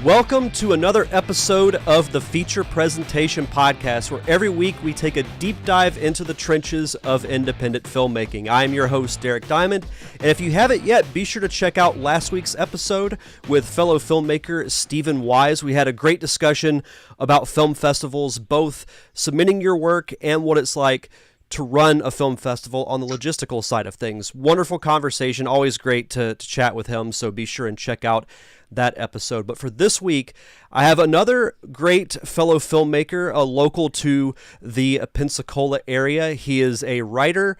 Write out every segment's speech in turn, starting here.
Welcome to another episode of the Feature Presentation Podcast, where every week we take a deep dive into the trenches of independent filmmaking. I am your host, Derek Diamond, and if you haven't yet, be sure to check out last week's episode with fellow filmmaker Stephen Wise. We had a great discussion about film festivals, both submitting your work and what it's like to run a film festival on the logistical side of things. Wonderful conversation, always great to chat with him, so be sure and check out that episode. But for this week, I have another great fellow filmmaker, local to the Pensacola area. He is a writer,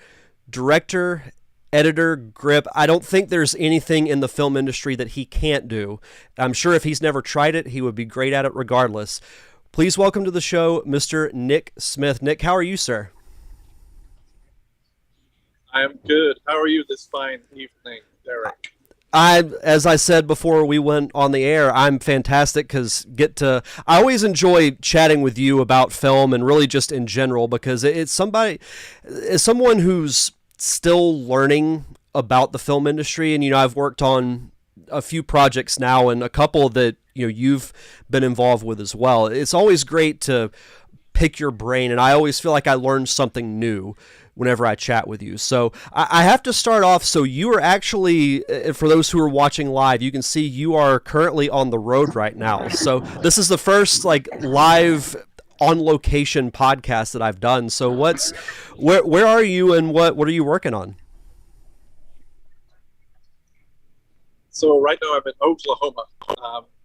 director, editor, grip. I don't think there's anything in the film industry that he can't do. I'm sure if he's never tried it, he would be great at it regardless. Please welcome to the show, Mr. Nick Smith. Nick, how are you, sir? I am good. How are you this fine evening, Derek? As I said before we went on the air, I'm fantastic because I always enjoy chatting with you about film and really just in general, because it's someone who's still learning about the film industry. And, I've worked on a few projects now and a couple that, you've been involved with as well. It's always great to pick your brain, and I always feel like I learn something new whenever I chat with you. So I have to start off. So you are actually, for those who are watching live, you can see you are currently on the road right now. So this is the first live on location podcast that I've done. So where are you and what are you working on? So right now I'm in Oklahoma,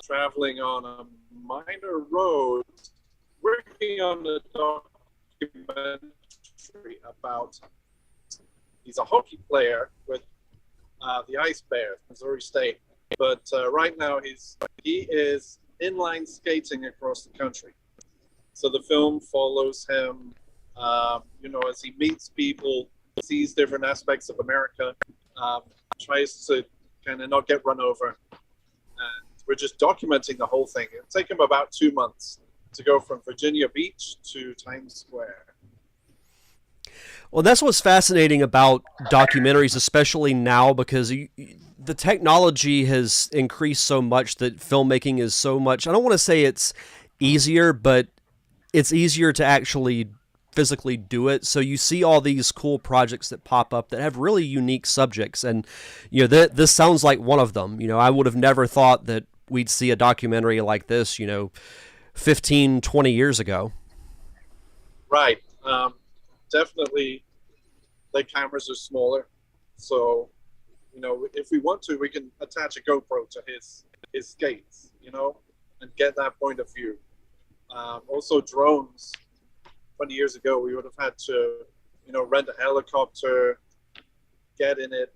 traveling on a minor road, working on a documentary about, he's a hockey player with the Ice Bears, Missouri State, but right now he is inline skating across the country. So the film follows him, as he meets people, sees different aspects of America, tries to kind of not get run over, and we're just documenting the whole thing. It'll take him about 2 months to go from Virginia Beach to Times Square. Well, that's what's fascinating about documentaries, especially now, because the technology has increased so much that filmmaking is so much, I don't want to say it's easier, but it's easier to actually physically do it. So you see all these cool projects that pop up that have really unique subjects. And, this sounds like one of them. I would have never thought that we'd see a documentary like this, 15, 20 years ago. Right. Definitely the cameras are smaller, so if we want to, we can attach a GoPro to his skates, and get that point of view. Also drones. 20 years ago we would have had to rent a helicopter, get in it,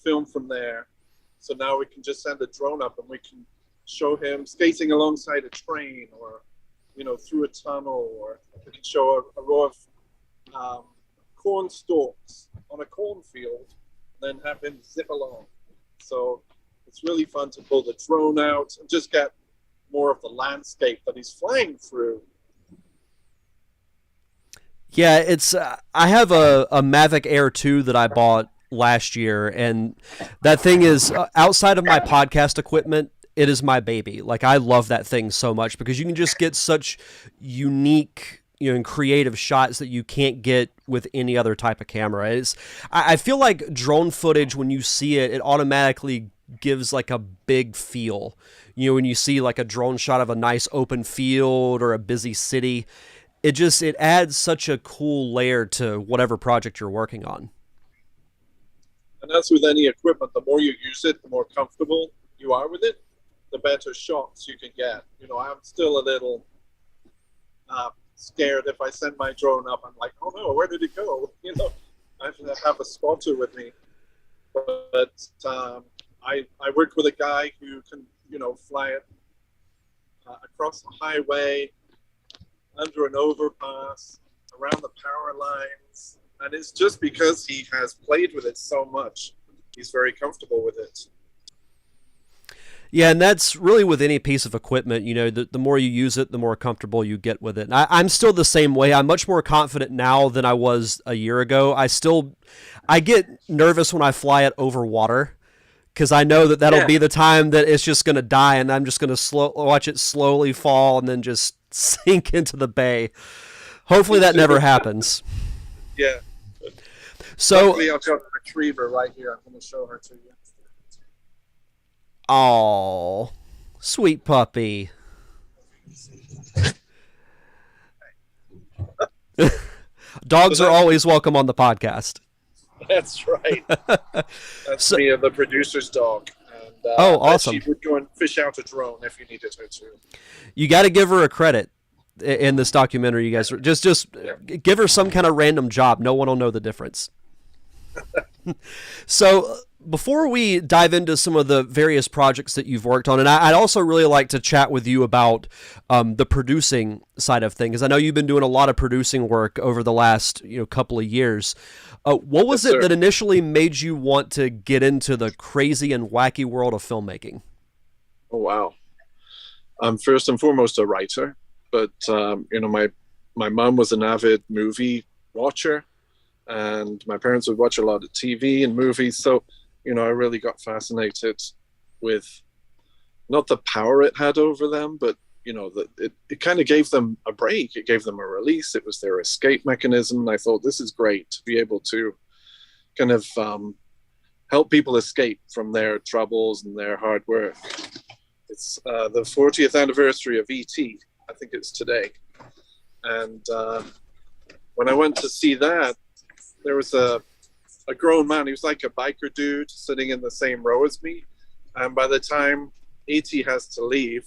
film from there. So now we can just send a drone up and we can show him skating alongside a train, or through a tunnel, or we can show a row of corn stalks on a cornfield, and then have him zip along. So it's really fun to pull the drone out and just get more of the landscape that he's flying through. Yeah, it's I have a Mavic Air 2 that I bought last year, and that thing is outside of my podcast equipment, it is my baby. I love that thing so much because you can just get such unique and creative shots that you can't get with any other type of camera. I feel like drone footage, when you see it, it automatically gives a big feel. When you see a drone shot of a nice open field or a busy city, it adds such a cool layer to whatever project you're working on. And as with any equipment, the more you use it, the more comfortable you are with it, the better shots you can get. I'm still a little scared if I send my drone up. I'm like, oh no, where did it go? I have to have a spotter with me. But I worked with a guy who can, fly it across the highway, under an overpass, around the power lines. And it's just because he has played with it so much, he's very comfortable with it. Yeah, and that's really with any piece of equipment. The more you use it, the more comfortable you get with it. And I'm still the same way. I'm much more confident now than I was a year ago. I get nervous when I fly it over water, because I know that that'll be the time that it's just going to die, and I'm just going to watch it slowly fall and then just sink into the bay. Hopefully that never happens. Yeah. So, luckily, I've got a retriever right here. I'm going to show her to you. Oh, sweet puppy. Dogs are always welcome on the podcast. That's right. That's me, the producer's dog. And, awesome. She would go and fish out a drone if you needed her to. You got to give her a credit in this documentary. You guys just give her some kind of random job. No one will know the difference. So before we dive into some of the various projects that you've worked on, and I'd also really like to chat with you about the producing side of things. I know you've been doing a lot of producing work over the last couple of years. What was it that initially made you want to get into the crazy and wacky world of filmmaking? Oh, wow. I'm first and foremost a writer, but my mom was an avid movie watcher, and my parents would watch a lot of TV and movies. So, I really got fascinated with not the power it had over them, but, it kind of gave them a break. It gave them a release. It was their escape mechanism. And I thought, this is great to be able to kind of help people escape from their troubles and their hard work. It's the 40th anniversary of E.T. I think it's today. And when I went to see that, there was a grown man. He was like a biker dude sitting in the same row as me. And by the time E.T. has to leave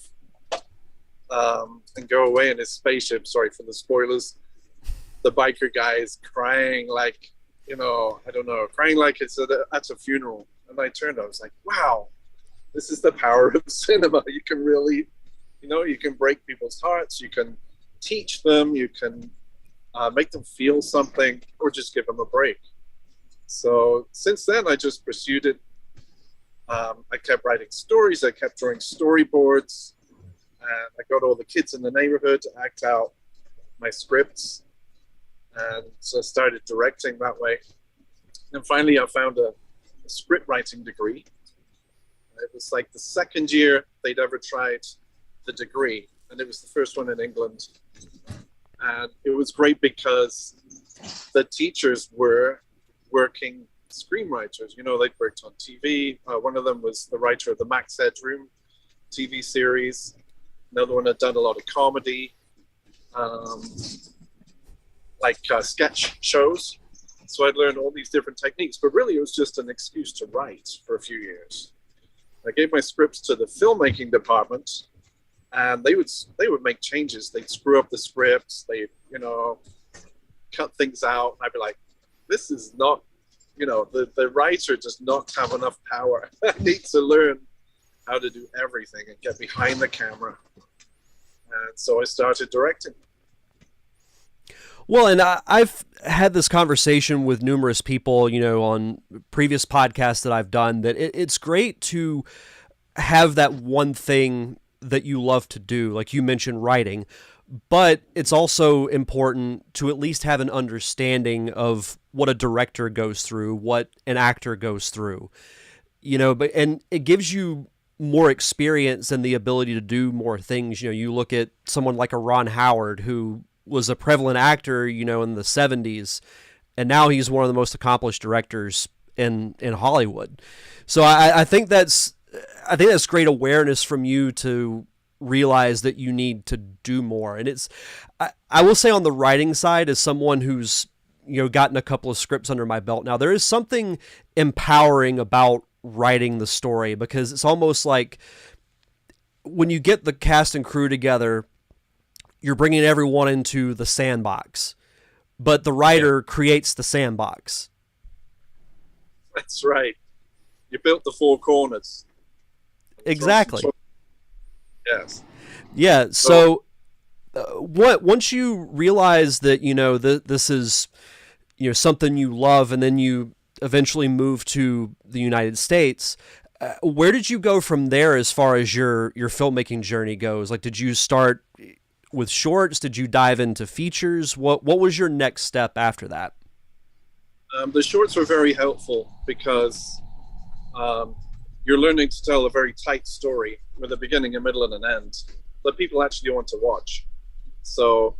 and go away in his spaceship, sorry for the spoilers, the biker guy is crying like, crying like it's at a funeral. And I turned, I was like, wow, this is the power of cinema. You can really, you can break people's hearts. You can teach them. You can make them feel something, or just give them a break. So since then, I just pursued it. I kept writing stories. I kept drawing storyboards. And I got all the kids in the neighborhood to act out my scripts. And so I started directing that way. And finally, I found a script writing degree. It was like the second year they'd ever tried the degree. And it was the first one in England. And it was great because the teachers were working screenwriters. They'd worked on TV. One of them was the writer of the Max Headroom TV series. Another one had done a lot of comedy, sketch shows. So I'd learned all these different techniques, but really it was just an excuse to write for a few years. I gave my scripts to the filmmaking department, and they would make changes. They'd screw up the scripts. They'd, cut things out. I'd be like, this is not, the writer does not have enough power. I need to learn how to do everything and get behind the camera. And so I started directing. Well, and I've had this conversation with numerous people, on previous podcasts that I've done, that it's great to have that one thing that you love to do, like you mentioned, writing, but it's also important to at least have an understanding of what a director goes through, what an actor goes through, and it gives you more experience and the ability to do more things. You look at someone like a Ron Howard, who was a prevalent actor, in the 70s, and now he's one of the most accomplished directors in Hollywood. So I think that's great awareness from you to realize that you need to do more. And I will say, on the writing side, as someone who's gotten a couple of scripts under my belt now, there is something empowering about writing the story, because it's almost like when you get the cast and crew together, you're bringing everyone into the sandbox, but the writer creates the sandbox. That's right. You built the four corners. Exactly. Yes. Yeah. So once you realize that, this is, something you love, and then you eventually move to the United States, where did you go from there as far as your filmmaking journey goes? Like, did you start with shorts? Did you dive into features? What was your next step after that? The shorts were very helpful because, you're learning to tell a very tight story with a beginning, a middle, and an end that people actually want to watch. So,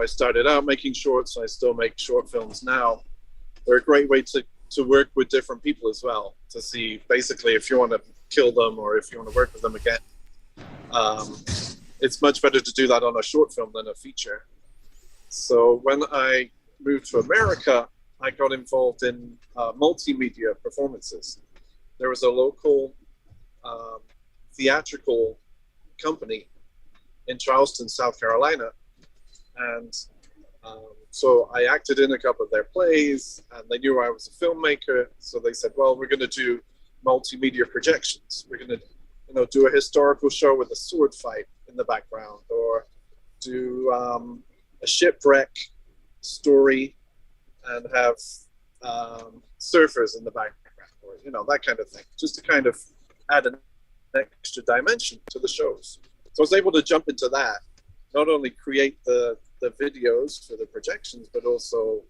I started out making shorts, and I still make short films now. They're a great way to work with different people as well, to see basically if you want to kill them or if you want to work with them again. It's much better to do that on a short film than a feature. So when I moved to America, I got involved in multimedia performances. There was a local theatrical company in Charleston, South Carolina, and so I acted in a couple of their plays, and they knew I was a filmmaker, so they said, well, we're going to do multimedia projections. We're going to do a historical show with a sword fight in the background, or do a shipwreck story and have surfers in the background, or that kind of thing, just to kind of add an extra dimension to the shows. So I was able to jump into that, not only create the videos for the projections, but also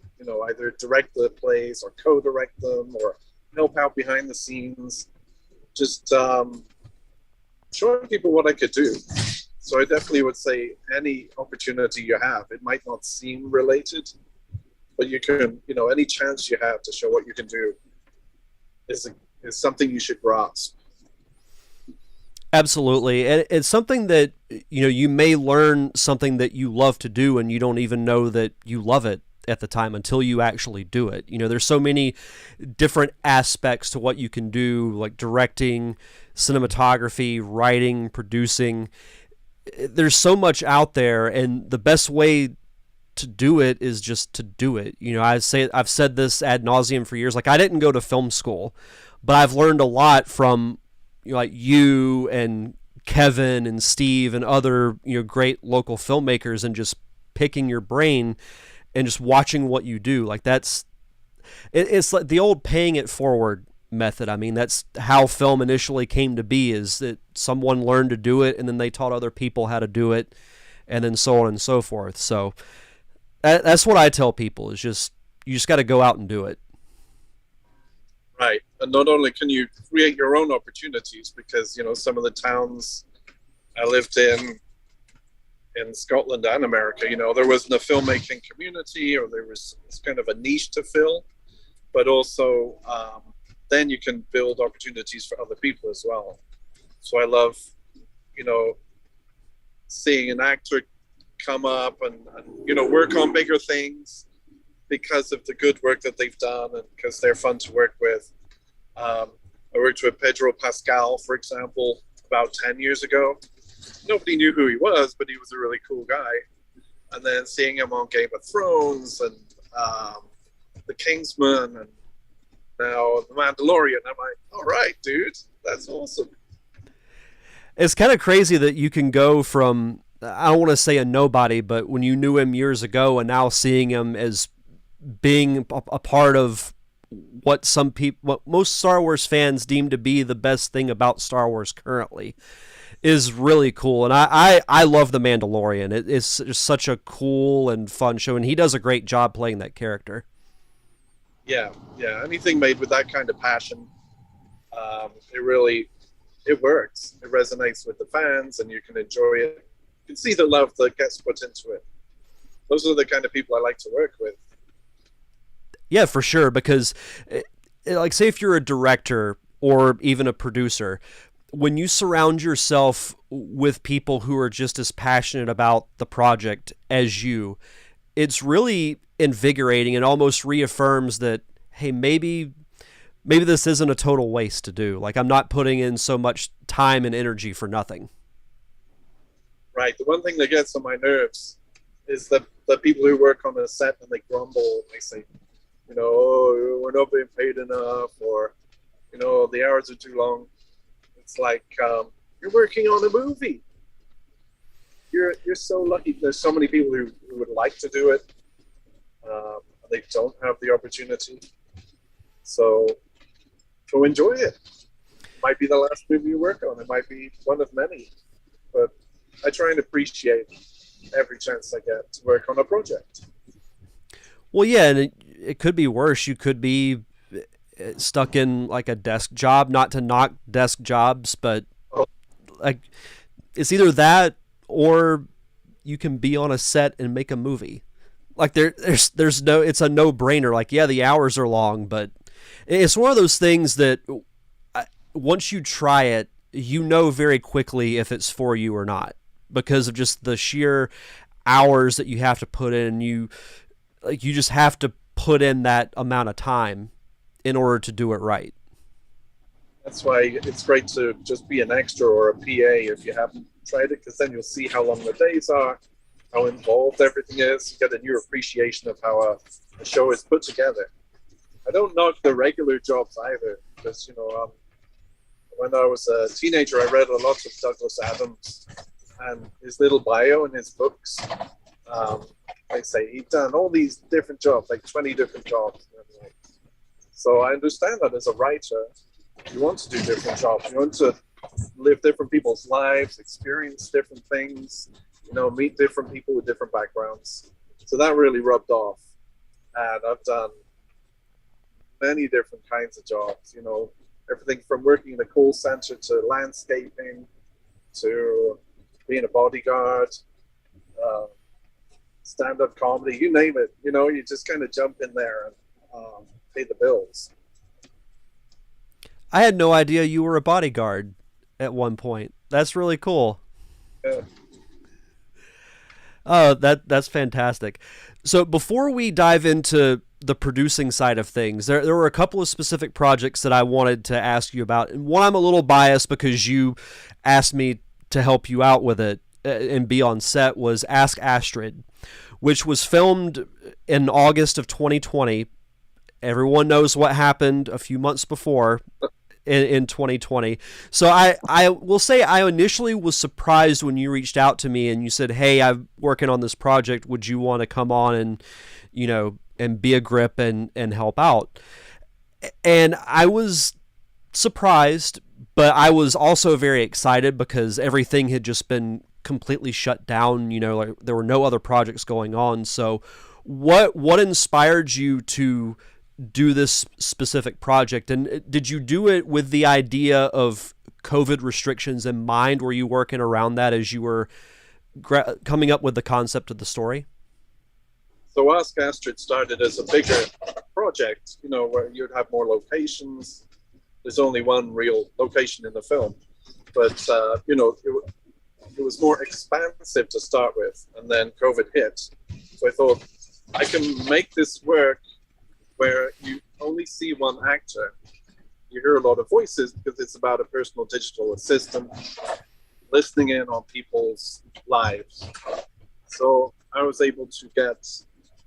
either direct the plays or co-direct them or help out behind the scenes, just showing people what I could do. So I definitely would say any opportunity you have, it might not seem related, but you can, any chance you have to show what you can do is something you should grasp. Absolutely. And it's something that, you may learn something that you love to do and you don't even know that you love it at the time until you actually do it. There's so many different aspects to what you can do, like directing, cinematography, writing, producing. There's so much out there, and the best way to do it is just to do it. I've said this ad nauseum for years. Like, I didn't go to film school, but I've learned a lot from like you and Kevin and Steve and other great local filmmakers, and just picking your brain and just watching what you do. Like, it's like the old paying it forward method. I mean, that's how film initially came to be, is that someone learned to do it and then they taught other people how to do it, and then so on and so forth. So that's what I tell people, is you just got to go out and do it. Right. And not only can you create your own opportunities, because, some of the towns I lived in Scotland and America, there wasn't a filmmaking community, or there was kind of a niche to fill, but also then you can build opportunities for other people as well. So I love, seeing an actor come up and work on bigger things because of the good work that they've done, and because they're fun to work with. I worked with Pedro Pascal, for example, about 10 years ago. Nobody knew who he was, but he was a really cool guy. And then seeing him on Game of Thrones and The Kingsman and now The Mandalorian, I'm like, all right, dude, that's awesome. It's kind of crazy that you can go from, I don't want to say a nobody, but when you knew him years ago and now seeing him as being a part of what most Star Wars fans deem to be the best thing about Star Wars currently, is really cool. And I love The Mandalorian. It's just such a cool and fun show, and he does a great job playing that character. Yeah. Anything made with that kind of passion, it works. It resonates with the fans, and you can enjoy it. You can see the love that gets put into it. Those are the kind of people I like to work with. Yeah, for sure. Because, like, say if you're a director or even a producer, when you surround yourself with people who are just as passionate about the project as you, it's really invigorating and almost reaffirms that, hey, maybe this isn't a total waste to do. Like, I'm not putting in so much time and energy for nothing. Right. The one thing that gets on my nerves is the people who work on a set and they grumble and they say, oh, we're not being paid enough, or, the hours are too long. It's like, you're working on a movie. You're so lucky. There's so many people who would like to do it. They don't have the opportunity. So enjoy it. Might be the last movie you work on. It might be one of many. But I try and appreciate every chance I get to work on a project. Well, yeah, and it could be worse. You could be stuck in like a desk job, not to knock desk jobs, but like it's either that or you can be on a set and make a movie. Like there's no, it's a no-brainer. Like, yeah, the hours are long, but it's one of those things that once you try it, you know very quickly if it's for you or not, because of just the sheer hours that you have to put in. You just have to put in that amount of time in order to do it right. That's why it's great to just be an extra or a PA if you haven't tried it, because then you'll see how long the days are, how involved everything is. You get a new appreciation of how a show is put together. I don't knock the regular jobs either, because, when I was a teenager, I read a lot of Douglas Adams and his little bio in his books. They say he'd done all these different jobs, like 20 different jobs. So I understand that as a writer, you want to do different jobs. You want to live different people's lives, experience different things, meet different people with different backgrounds. So that really rubbed off. And I've done many different kinds of jobs, everything from working in a call center to landscaping to being a bodyguard, stand-up comedy, you name it. You just kind of jump in there and pay the bills. I had no idea you were a bodyguard at one point. That's really cool. Yeah. Oh, that's fantastic. So before we dive into the producing side of things, there were a couple of specific projects that I wanted to ask you about. And one, I'm a little biased because you asked me to help you out with it and be on set, was Ask Astrid, which was filmed in August of 2020. Everyone knows what happened a few months before in 2020. So I will say I initially was surprised when you reached out to me and you said, hey, I'm working on this project. Would you want to come on and, and be a grip and help out? And I was surprised, but I was also very excited because everything had just been completely shut down. Like there were no other projects going on. So what inspired you to do this specific project? And did you do it with the idea of COVID restrictions in mind? Were you working around that as you were coming up with the concept of the story? So Ask Astrid started as a bigger project, where you'd have more locations. There's only one real location in the film, but it was more expansive to start with, and then COVID hit. So I thought I can make this work where you only see one actor. You hear a lot of voices because it's about a personal digital assistant listening in on people's lives. So I was able to get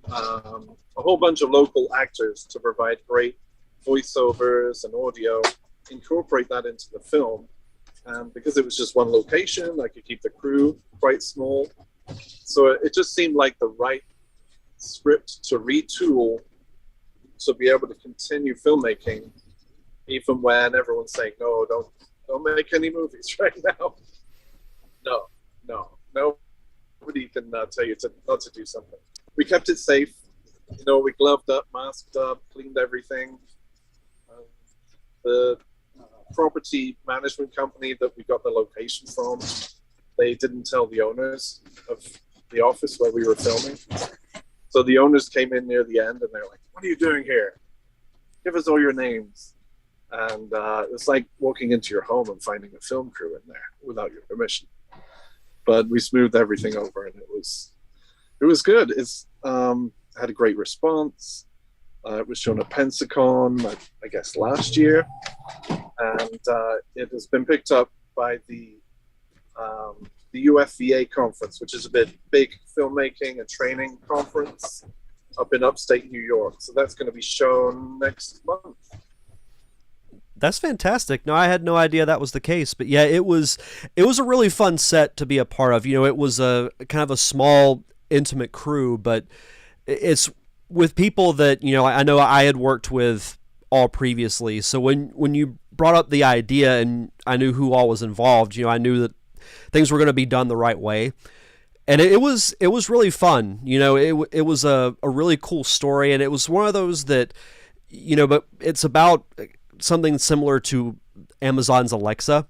a whole bunch of local actors to provide great voiceovers and audio, incorporate that into the film. Because it was just one location, I could keep the crew quite small. So it just seemed like the right script to retool to be able to continue filmmaking, even when everyone's saying, no, don't make any movies right now. No, nobody can tell you not to do something. We kept it safe. We gloved up, masked up, cleaned everything. The property management company that we got the location from, they didn't tell the owners of the office where we were filming. So the owners came in near the end and they're like, what are you doing here? Give us all your names. And it's like walking into your home and finding a film crew in there without your permission. But we smoothed everything over and it was good. It's had a great response. It was shown at Pensacon, I guess, last year. And it has been picked up by the UFVA conference, which is a big filmmaking and training conference up in upstate New York. So that's going to be shown next month. That's fantastic. No, I had no idea that was the case, but yeah, it was a really fun set to be a part of. It was a kind of a small, intimate crew, but it's with people that, I know I had worked with all previously. So when you brought up the idea and I knew who all was involved, I knew that things were going to be done the right way. And it was really fun. It was a really cool story. And it was one of those that but it's about something similar to Amazon's Alexa,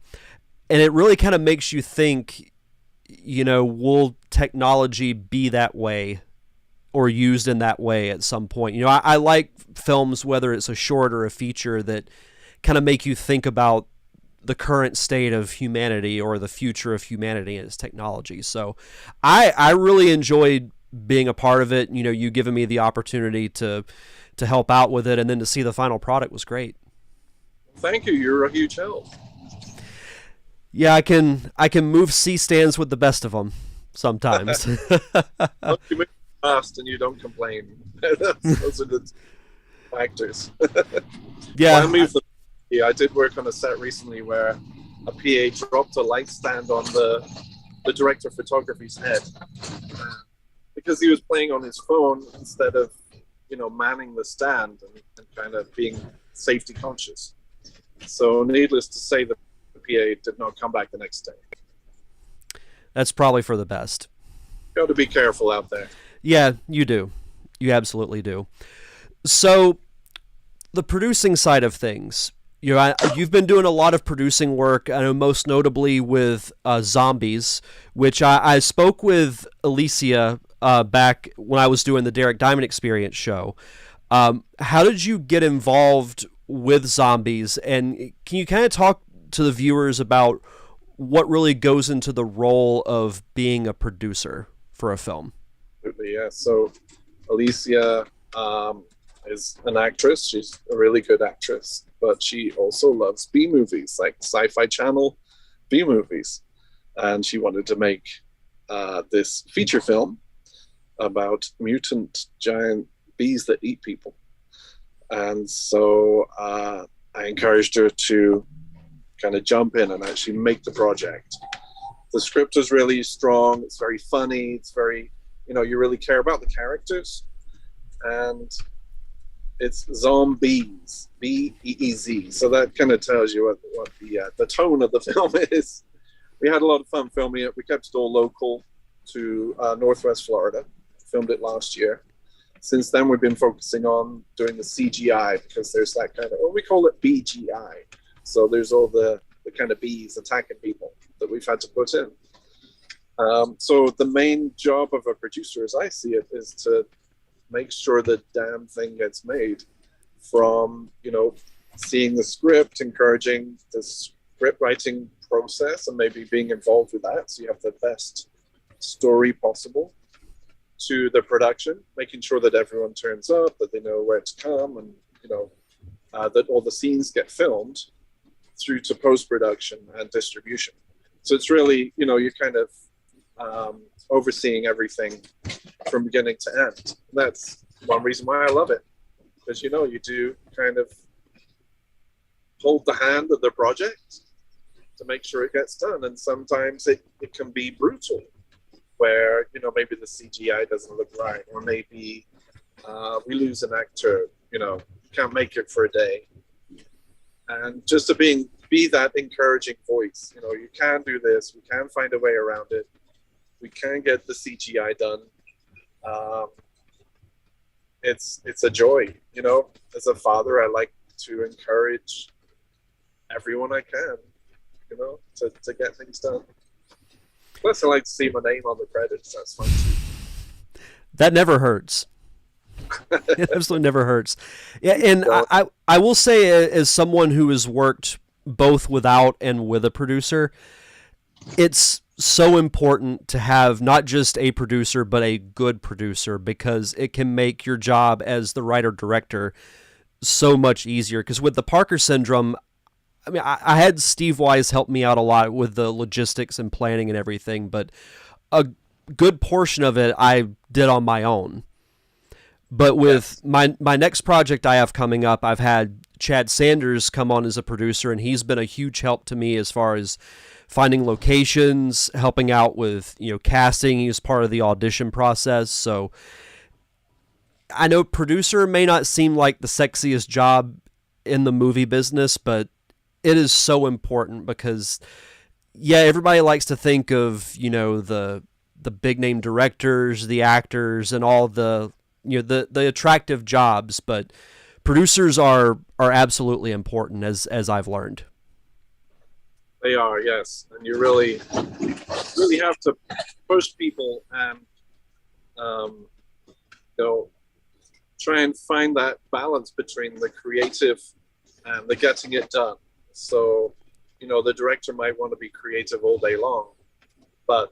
and it really kind of makes you think, will technology be that way or used in that way at some point? I like films, whether it's a short or a feature, that kind of make you think about the current state of humanity or the future of humanity and its technology. So I really enjoyed being a part of it. You giving me the opportunity to help out with it, and then to see the final product was great. Thank you. You're a huge help. Yeah, I can move C-stands with the best of them sometimes. Well, you move fast and you don't complain. Those are the factors. Yeah. I did work on a set recently where a PA dropped a light stand on the director of photography's head because he was playing on his phone instead of, manning the stand and kind of being safety conscious. So needless to say, the PA did not come back the next day. That's probably for the best. Got to be careful out there. Yeah, you do. You absolutely do. So the producing side of things, you've been doing a lot of producing work. I know most notably with Zombeez, which I spoke with Alicia back when I was doing the Derek Diamond Experience show. How did you get involved with Zombeez? And can you kind of talk to the viewers about what really goes into the role of being a producer for a film? Absolutely, yeah. So Alicia is an actress. She's a really good actress, but she also loves B movies, like Sci-Fi Channel B movies. And she wanted to make this feature film about mutant giant bees that eat people. And so I encouraged her to kind of jump in and actually make the project. The script is really strong. It's very funny. It's very, you really care about the characters. And it's Zombeez, B-E-E-Z. So that kind of tells you what the tone of the film is. We had a lot of fun filming it. We kept it all local to Northwest Florida. Filmed it last year. Since then, we've been focusing on doing the CGI because there's that kind of, we call it BGI. So there's all the kind of bees attacking people that we've had to put in. So the main job of a producer, as I see it, is to make sure the damn thing gets made. From, seeing the script, encouraging the script writing process and maybe being involved with that so you have the best story possible, to the production, making sure that everyone turns up, that they know where to come, and that all the scenes get filmed, through to post-production and distribution. So it's really, you're kind of overseeing everything from beginning to end. And that's one reason why I love it, because you do kind of hold the hand of the project to make sure it gets done. And sometimes it can be brutal, where maybe the CGI doesn't look right, or maybe we lose an actor, can't make it for a day. And just to be that encouraging voice, you can do this, we can find a way around it, we can get the CGI done. It's a joy, as a father, I like to encourage everyone I can, to get things done. Plus, I like to see my name on the credits. That's fun too. That never hurts. It absolutely never hurts. Yeah, and I will say, as someone who has worked both without and with a producer, it's so important to have not just a producer, but a good producer, because it can make your job as the writer-director so much easier. Because with the Parker Syndrome, I mean, I had Steve Wise help me out a lot with the logistics and planning and everything, but a good portion of it I did on my own. But with my next project I have coming up, I've had Chad Sanders come on as a producer, and he's been a huge help to me as far as finding locations, helping out with, casting. He was part of the audition process. So I know producer may not seem like the sexiest job in the movie business, but it is so important because, everybody likes to think of, the big name directors, the actors, and all the, the attractive jobs, but producers are absolutely important, as I've learned. They are, yes, and you really have to push people and try and find that balance between the creative and the getting it done. So, the director might want to be creative all day long, but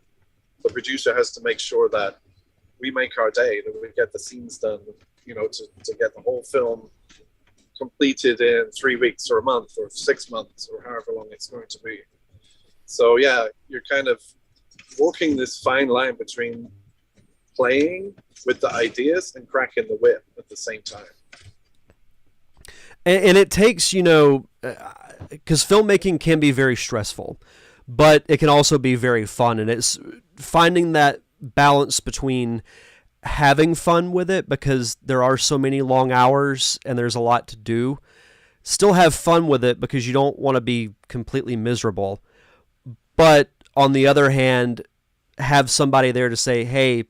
the producer has to make sure that we make our day, that we get the scenes done, to get the whole film completed in 3 weeks or a month or 6 months or however long it's going to be. So yeah, you're kind of walking this fine line between playing with the ideas and cracking the whip at the same time. And it takes, because filmmaking can be very stressful, but it can also be very fun. And it's finding that balance between having fun with it, because there are so many long hours and there's a lot to do. Still have fun with it because you don't want to be completely miserable. But on the other hand, have somebody there to say, hey,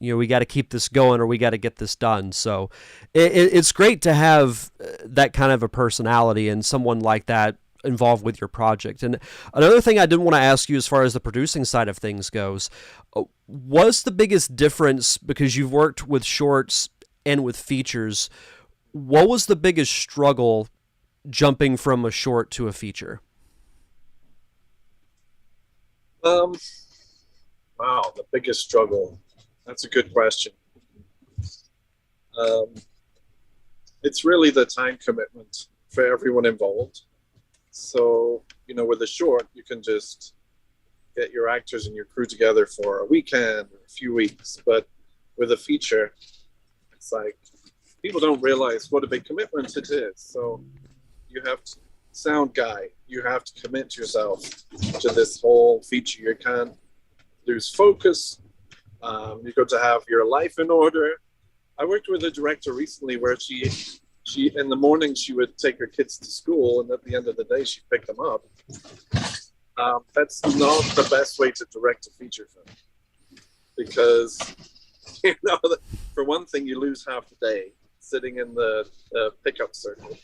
we got to keep this going, or we got to get this done. So it's great to have that kind of a personality and someone like that involved with your project. And another thing I did want to ask you, as far as the producing side of things goes, was the biggest difference, because you've worked with shorts and with features, what was the biggest struggle jumping from a short to a feature? Wow, the biggest struggle. That's a good question. It's really the time commitment for everyone involved. So, with a short, you can just get your actors and your crew together for a weekend or a few weeks. But with a feature, it's like people don't realize what a big commitment it is. So you have to, sound guy, you have to commit yourself to this whole feature. You can't lose focus. You've got to have your life in order. I worked with a director recently where she in the morning she would take her kids to school, and at the end of the day she'd pick them up. That's not the best way to direct a feature film, because for one thing, you lose half the day sitting in the pickup circle,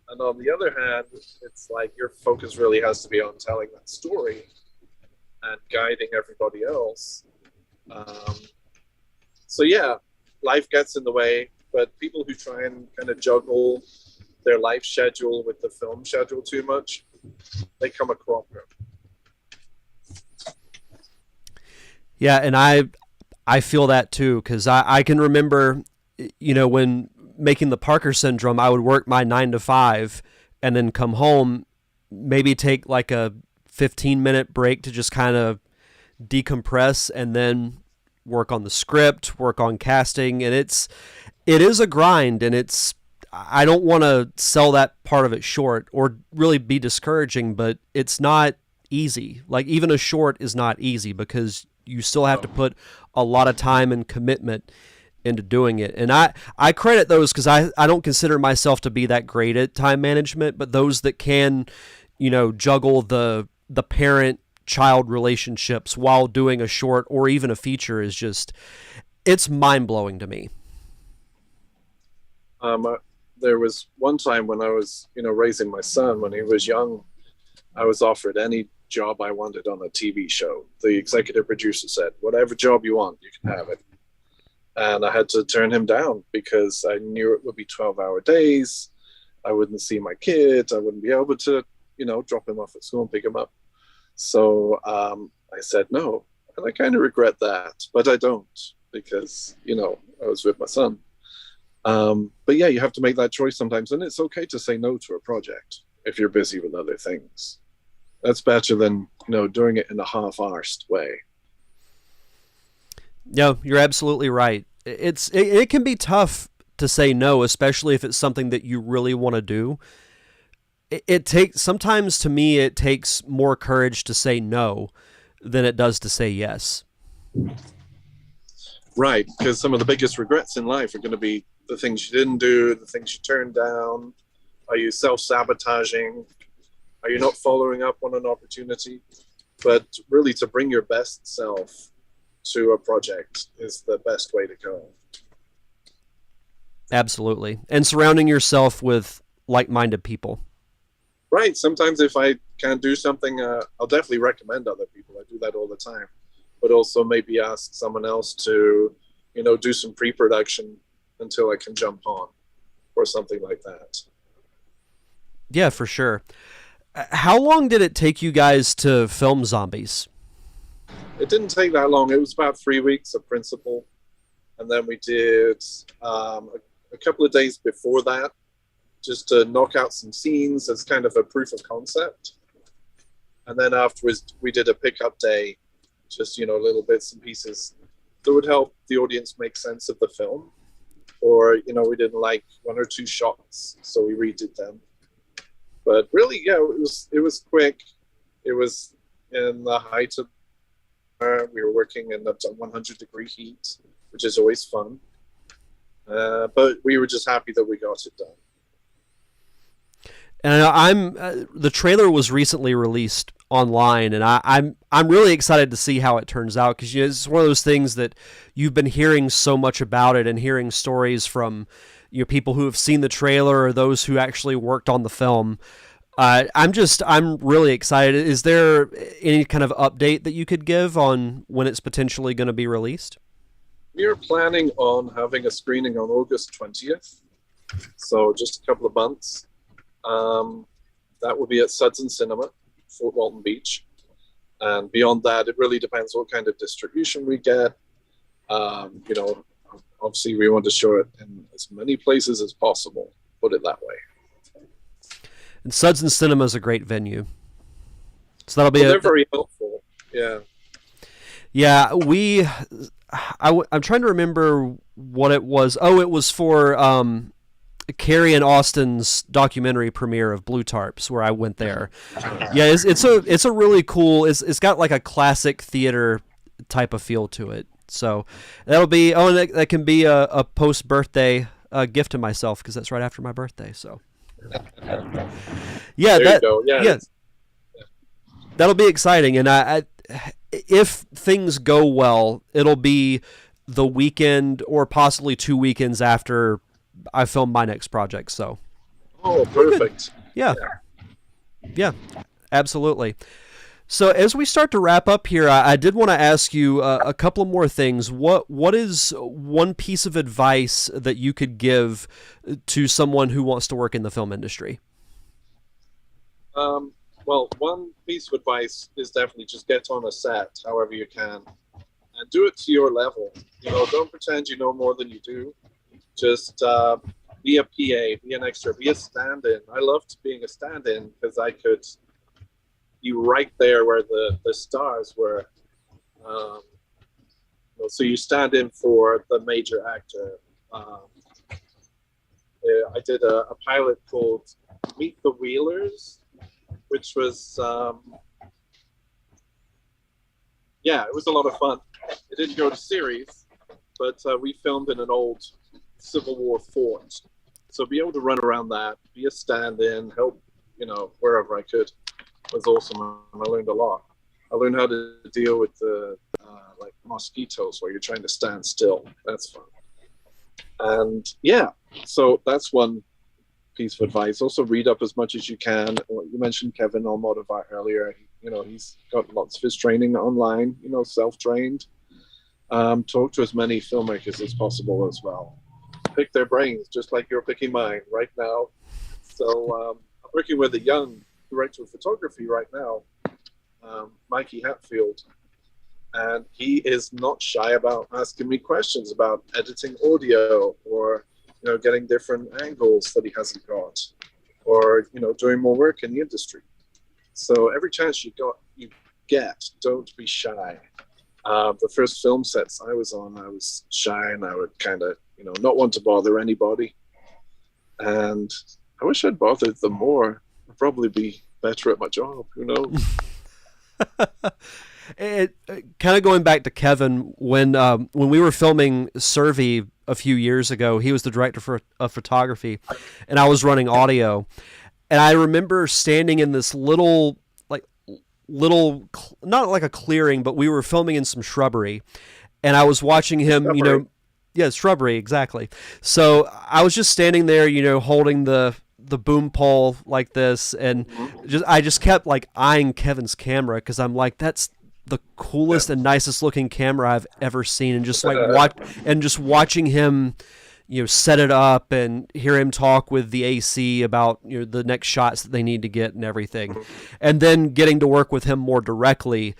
and on the other hand, it's like your focus really has to be on telling that story and guiding everybody else. So yeah, life gets in the way, but people who try and kind of juggle their life schedule with the film schedule too much, they come a cropper. Yeah, and I feel that too, because I can remember, when making the Parker Syndrome, I would work my 9 to 5 and then come home, maybe take like a 15-minute break to just kind of decompress, and then work on the script, work on casting, and it is a grind, and I don't want to sell that part of it short or really be discouraging, but it's not easy. Like, even a short is not easy, because you still have to put a lot of time and commitment into doing it. And I credit those, because I don't consider myself to be that great at time management, but those that can, juggle the parent-child relationships while doing a short or even a feature is just, it's mind-blowing to me. There was one time when I was, raising my son when he was young, I was offered any job I wanted on a TV show. The executive producer said, whatever job you want, you can have it. And I had to turn him down, because I knew it would be 12-hour days. I wouldn't see my kids. I wouldn't be able to, drop him off at school and pick him up. So I said no. And I kind of regret that, but I don't, because, I was with my son. But yeah, you have to make that choice sometimes, and it's okay to say no to a project if you're busy with other things. That's better than, doing it in a half-arsed way. No, you're absolutely right. It can be tough to say no, especially if it's something that you really want to do. Sometimes, to me, it takes more courage to say no than it does to say yes. Right, because some of the biggest regrets in life are going to be the things you didn't do, the things you turned down. Are you self-sabotaging? Are you not following up on an opportunity? But really, to bring your best self to a project is the best way to go. Absolutely. And surrounding yourself with like-minded people. Right. Sometimes if I can't do something, I'll definitely recommend other people. I do that all the time. But also maybe ask someone else to, do some pre-production until I can jump on or something like that. Yeah, for sure. How long did it take you guys to film Zombeez? It didn't take that long. It was about 3 weeks of principal. And then we did a couple of days before that, just to knock out some scenes as kind of a proof of concept. And then afterwards, we did a pickup day, just, little bits and pieces that would help the audience make sense of the film. Or, we didn't like one or two shots, so we redid them. But really, yeah, it was quick. It was in the height of we were working in up to 100-degree heat, which is always fun. But we were just happy that we got it done. And the trailer was recently released online, and I'm really excited to see how it turns out, because it's one of those things that you've been hearing so much about it, and hearing stories from people who have seen the trailer or those who actually worked on the film. I'm really excited. Is there any kind of update that you could give on when it's potentially going to be released? We are planning on having a screening on August 20th, so just a couple of months. That will be at Sudson Cinema, Fort Walton Beach. And beyond that, it really depends what kind of distribution we get. Obviously we want to show it in as many places as possible, put it that way. And Sudson Cinema is a great venue. So that'll be they're very helpful. Yeah. Yeah, I'm trying to remember what it was. Oh, it was for Carrie and Austin's documentary premiere of Blue Tarps, where I went there. Yeah, it's a really cool. It's got like a classic theater type of feel to it. So that'll be and that can be a post birthday gift to myself, because that's right after my birthday. So yeah, there you go. Yeah. That'll be exciting. And I if things go well, it'll be the weekend or possibly 2 weekends after I film my next project. So perfect. Yeah, absolutely. So as we start to wrap up here, I did want to ask you a couple more things. What is one piece of advice that you could give to someone who wants to work in the film industry? Well, one piece of advice is definitely just get on a set however you can, and do it to your level. Don't pretend you know more than you do. Just be a PA, be an extra, be a stand-in. I loved being a stand-in because I could be right there where the stars were. So you stand in for the major actor. I did a pilot called Meet the Wheelers, which was, it was a lot of fun. It didn't go to series, but we filmed in an old Civil War fort. So be able to run around that, be a stand-in, help, wherever I could, was awesome. And I learned a lot. I learned how to deal with the like mosquitoes where you're trying to stand still. That's fun. And so that's one piece of advice. Also read up as much as you can. You mentioned Kevin Almodovar earlier. He's got lots of his training online, self-trained. Talk to as many filmmakers as possible as well. Pick their brains, just like you're picking mine right now. So I'm working with a young director of photography right now, Mikey Hatfield, and he is not shy about asking me questions about editing audio, or getting different angles that he hasn't got, or doing more work in the industry. So every chance you get, don't be shy. The first film sets I was on, I was shy, and I would kind of not want to bother anybody, and I wish I'd bothered them more. I'd probably be better at my job. Who knows? Kind of going back to Kevin, when we were filming Survey a few years ago, he was the director of photography, and I was running audio. And I remember standing in this little, not like a clearing, but we were filming in some shrubbery, and I was watching him, Yeah, shrubbery, exactly. So I was just standing there, holding the boom pole like this, and I just kept like eyeing Kevin's camera because I'm like, that's the coolest and nicest looking camera I've ever seen, and just like watching him, set it up and hear him talk with the AC about the next shots that they need to get and everything, and then getting to work with him more directly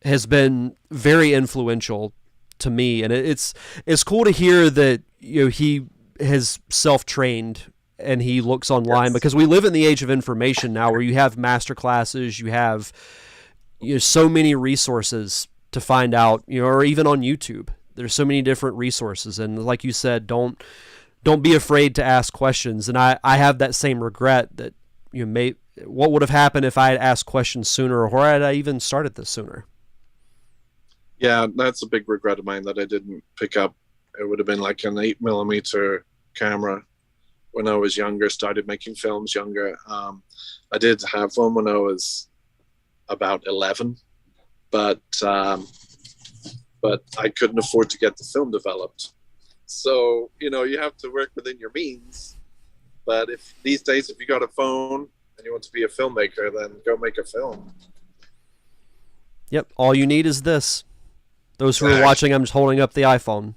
has been very influential to me. And it's cool to hear that he has self-trained and he looks online, because we live in the age of information now where you have master classes, you have so many resources to find out, or even on YouTube there's so many different resources. And like you said, don't be afraid to ask questions. And I have that same regret that what would have happened if I had asked questions sooner, or had I even started this sooner. Yeah, that's a big regret of mine that I didn't pick up. It would have been like an 8mm camera when I was younger, started making films younger. I did have one when I was about 11, but I couldn't afford to get the film developed. So, you have to work within your means. But these days, if you got a phone and you want to be a filmmaker, then go make a film. Yep, all you need is this. Those who are watching, I'm just holding up the iPhone.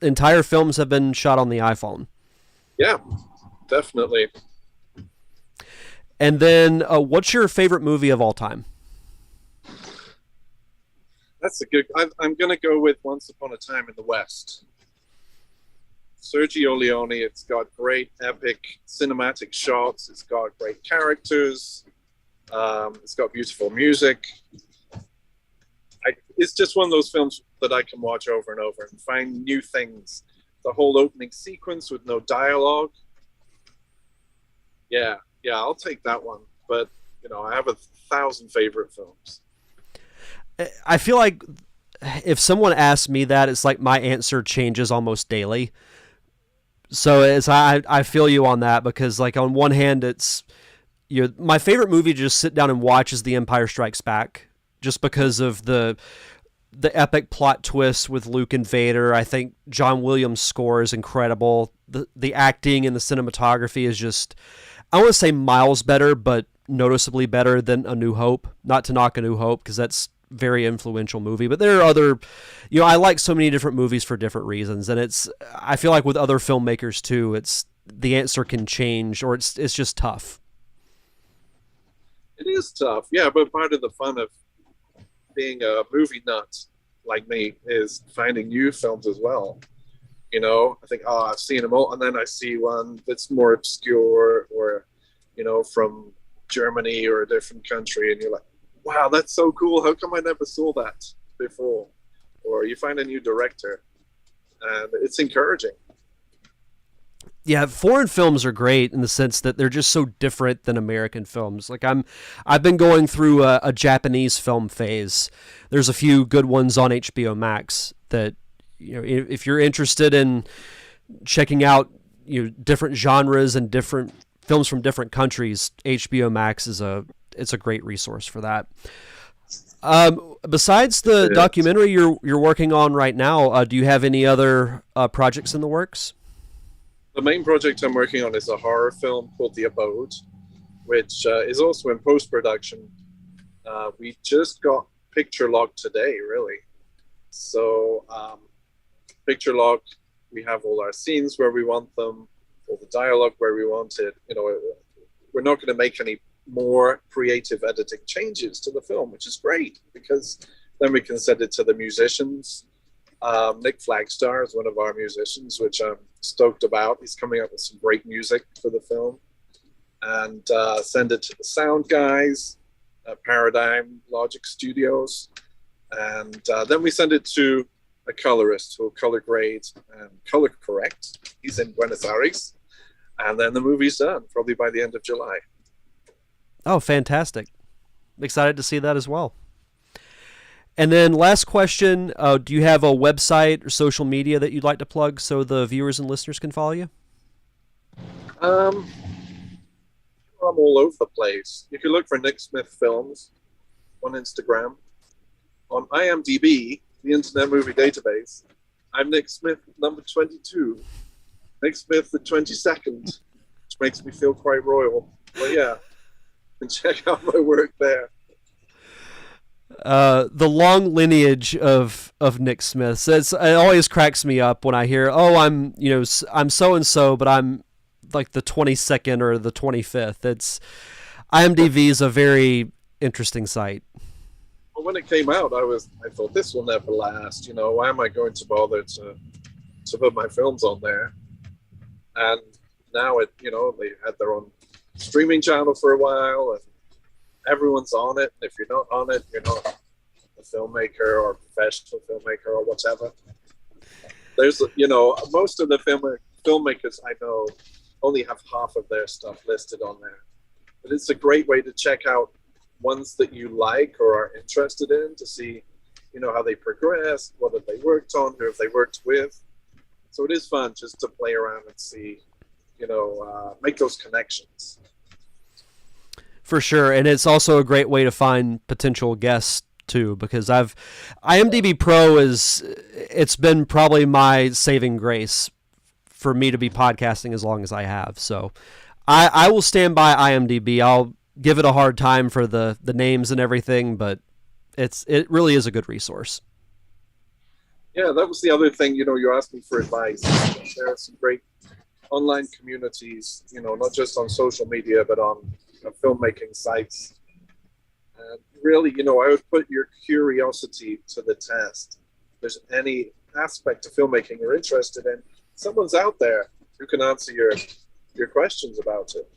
Entire films have been shot on the iPhone. Yeah, definitely. And then, what's your favorite movie of all time? That's a good. I'm going to go with Once Upon a Time in the West. Sergio Leone. It's got great, epic cinematic shots. It's got great characters. It's got beautiful music. It's just one of those films that I can watch over and over and find new things. The whole opening sequence with no dialogue. Yeah, I'll take that one. But, I have 1,000 favorite films. I feel like if someone asks me that, it's like my answer changes almost daily. So I feel you on that, because like on one hand, it's my favorite movie to just sit down and watch is The Empire Strikes Back, just because of the epic plot twists with Luke and Vader. I think John Williams' score is incredible. The acting and the cinematography is just, I want to say miles better, but noticeably better than A New Hope. Not to knock A New Hope, because that's a very influential movie, but there are other, I like so many different movies for different reasons. And I feel like with other filmmakers too, the answer can change, or it's just tough. It is tough. Yeah. But part of the fun of being a movie nut like me is finding new films as well. I think, I've seen them all, and then I see one that's more obscure, or from Germany or a different country, and you're like, wow, that's so cool, how come I never saw that before? Or you find a new director, and it's encouraging. Yeah, foreign films are great in the sense that they're just so different than American films. Like I've been going through a Japanese film phase. There's a few good ones on HBO Max that, if you're interested in checking out different genres and different films from different countries, HBO Max it's a great resource for that. Besides the documentary you're working on right now, do you have any other projects in the works? The main project I'm working on is a horror film called The Abode, which is also in post-production. We just got picture lock today, really. So picture lock, we have all our scenes where we want them, all the dialogue where we want it. We're not going to make any more creative editing changes to the film, which is great, because then we can send it to the musicians. Nick Flagstar is one of our musicians, which I'm stoked about. He's coming up with some great music for the film. And send it to the sound guys at Paradigm Logic Studios. And then we send it to a colorist who will color grade and color correct. He's in Buenos Aires. And then the movie's done, probably by the end of July. Oh, fantastic. I'm excited to see that as well. And then last question, do you have a website or social media that you'd like to plug so the viewers and listeners can follow you? I'm all over the place. You can look for Nick Smith Films on Instagram. On IMDb, the Internet Movie Database, I'm Nick Smith, number 22. Nick Smith, the 22nd, which makes me feel quite royal. But yeah, and check out my work there. The long lineage of Nick Smith. It always cracks me up when I hear, oh, I'm so and so, but I'm like the 22nd or the 25th. IMDb is a very interesting site. Well, when it came out, I thought this will never last. Why am I going to bother to put my films on there? And now they had their own streaming channel for a while, and everyone's on it. And if you're not on it, you're not a filmmaker or a professional filmmaker or whatever. There's, most of the filmmakers I know only have half of their stuff listed on there. But it's a great way to check out ones that you like or are interested in to see, how they progressed, what have they worked on, who have they worked with. So it is fun just to play around and see, make those connections. For sure, and it's also a great way to find potential guests too, because IMDb Pro it's been probably my saving grace for me to be podcasting as long as I have. So I will stand by IMDb. I'll give it a hard time for the names and everything, but it really is a good resource. Yeah, that was the other thing, you asked me for advice. There are some great online communities, not just on social media, but on filmmaking sites. And really, I would put your curiosity to the test. If there's any aspect of filmmaking you're interested in, someone's out there who can answer your questions about it.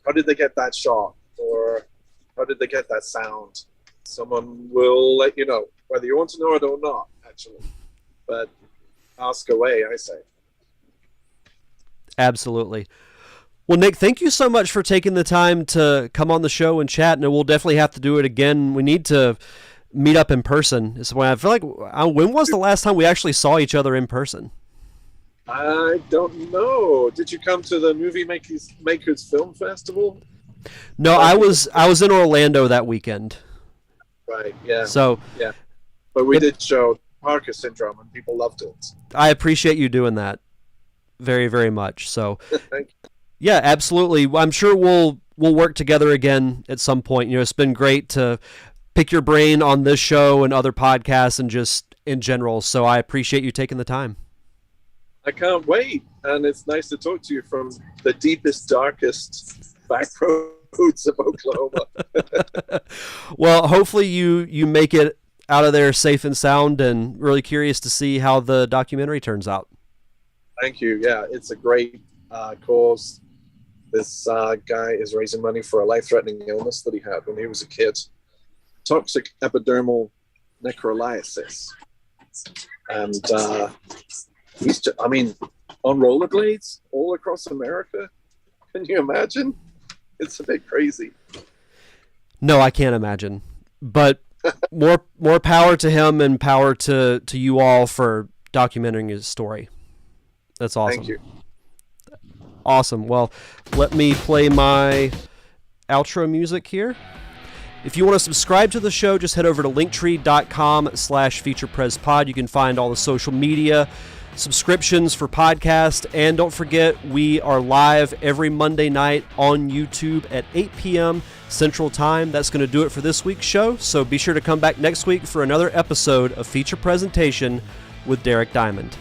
How did they get that shot? Or how did they get that sound? Someone will let you know, whether you want to know it or not, actually. But ask away, I say. Absolutely. Well, Nick, thank you so much for taking the time to come on the show and chat, and we'll definitely have to do it again. We need to meet up in person. So I feel like, when was the last time we actually saw each other in person? I don't know. Did you come to the Movie Makers Film Festival? No, I was in Orlando that weekend. Right, yeah. So yeah. But we did show Parker Syndrome, and people loved it. I appreciate you doing that very, very much. So Thank you. Yeah, absolutely. I'm sure we'll work together again at some point. It's been great to pick your brain on this show and other podcasts and just in general. So I appreciate you taking the time. I can't wait. And it's nice to talk to you from the deepest, darkest back roads of Oklahoma. Well, hopefully you make it out of there safe and sound, and really curious to see how the documentary turns out. Thank you. Yeah, it's a great cause. This guy is raising money for a life-threatening illness that he had when he was a kid. Toxic epidermal necrolysis. And he's just, on rollerblades all across America. Can you imagine? It's a bit crazy. No, I can't imagine. But more power to him, and power to you all for documenting his story. That's awesome. Thank you. Awesome. Well, let me play my outro music here. If you want to subscribe to the show, just head over to linktree.com/featureprezpod. You can find all the social media, subscriptions for podcast, and don't forget, we are live every Monday night on YouTube at 8 p.m. Central Time. That's going to do it for this week's show, so be sure to come back next week for another episode of Feature Presentation with Derek Diamond.